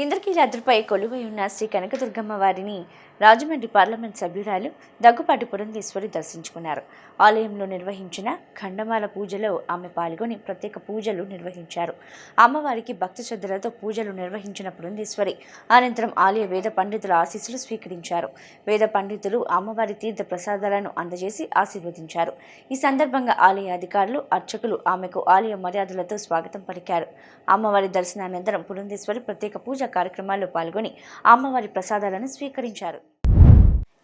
ఇంద్రకీలాద్రిపై కొలువై ఉన్న శ్రీ కనకదుర్గమ్మ వారిని రాజమండ్రి పార్లమెంట్ సభ్యురాలు దగ్గుపాటి పురంధేశ్వరి దర్శించుకున్నారు. ఆలయంలో నిర్వహించిన ఖండమాల పూజలో ఆమె పాల్గొని ప్రత్యేక పూజలు నిర్వహించారు. అమ్మవారికి భక్తి శ్రద్ధలతో పూజలు నిర్వహించిన పురంధేశ్వరి అనంతరం ఆలయ వేద పండితుల ఆశీస్సులు స్వీకరించారు. వేద పండితులు అమ్మవారి తీర్థ ప్రసాదాలను అందజేసి ఆశీర్వదించారు. ఈ సందర్భంగా ఆలయ అధికారులు, అర్చకులు ఆమెకు ఆలయ మర్యాదలతో స్వాగతం పలికారు. అమ్మవారి దర్శనానంతరం పురంధేశ్వరి ప్రత్యేక పూజ కార్యక్రమాల్లో పాల్గొని అమ్మవారి ప్రసాదాలను స్వీకరించారు.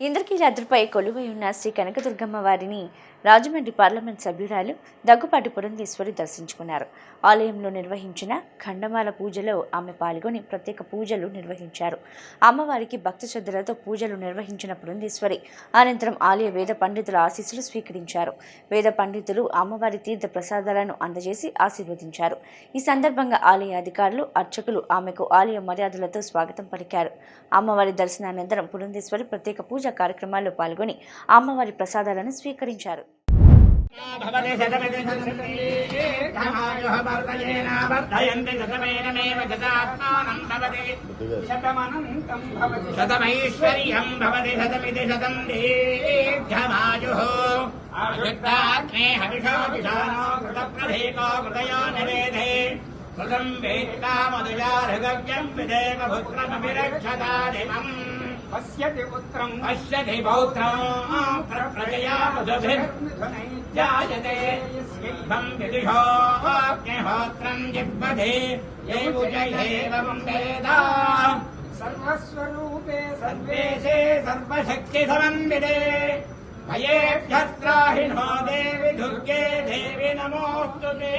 ఇంద్రకీలాద్రిపై కొలువై ఉన్న శ్రీ కనకదుర్గమ్మ వారిని రాజమండ్రి పార్లమెంట్ సభ్యురాలు దగ్గుపాటి పురంధేశ్వరి దర్శించుకున్నారు. ఆలయంలో నిర్వహించిన ఖండమాల పూజలో ఆమె పాల్గొని ప్రత్యేక పూజలు నిర్వహించారు. అమ్మవారికి భక్తి శ్రద్ధలతో పూజలు నిర్వహించిన పురంధేశ్వరి అనంతరం ఆలయ వేద పండితుల ఆశీస్సులు స్వీకరించారు. వేద పండితులు అమ్మవారి తీర్థ ప్రసాదాలను అందజేసి ఆశీర్వదించారు. ఈ సందర్భంగా ఆలయ అధికారులు, అర్చకులు ఆమెకు ఆలయ మర్యాదలతో స్వాగతం పలికారు. అమ్మవారి దర్శనానంతరం పురంధేశ్వరి ప్రత్యేక పూజ కార్యక్రమాల్లో పాల్గొని అమ్మవారి ప్రసాదాలను స్వీకరించారు. पश्यति पुत्रं पश्यति पौत्रं प्रजया मधुभिर्जायते यैवं विदुषोऽग्निहोत्रं जिह्वधे यैवं वेद सर्वस्वरूपे सर्वेशे सर्वशक्तिसमन्विते भयेभ्यः त्राहि नो देवि दुर्गे देवि नमोऽस्तुते।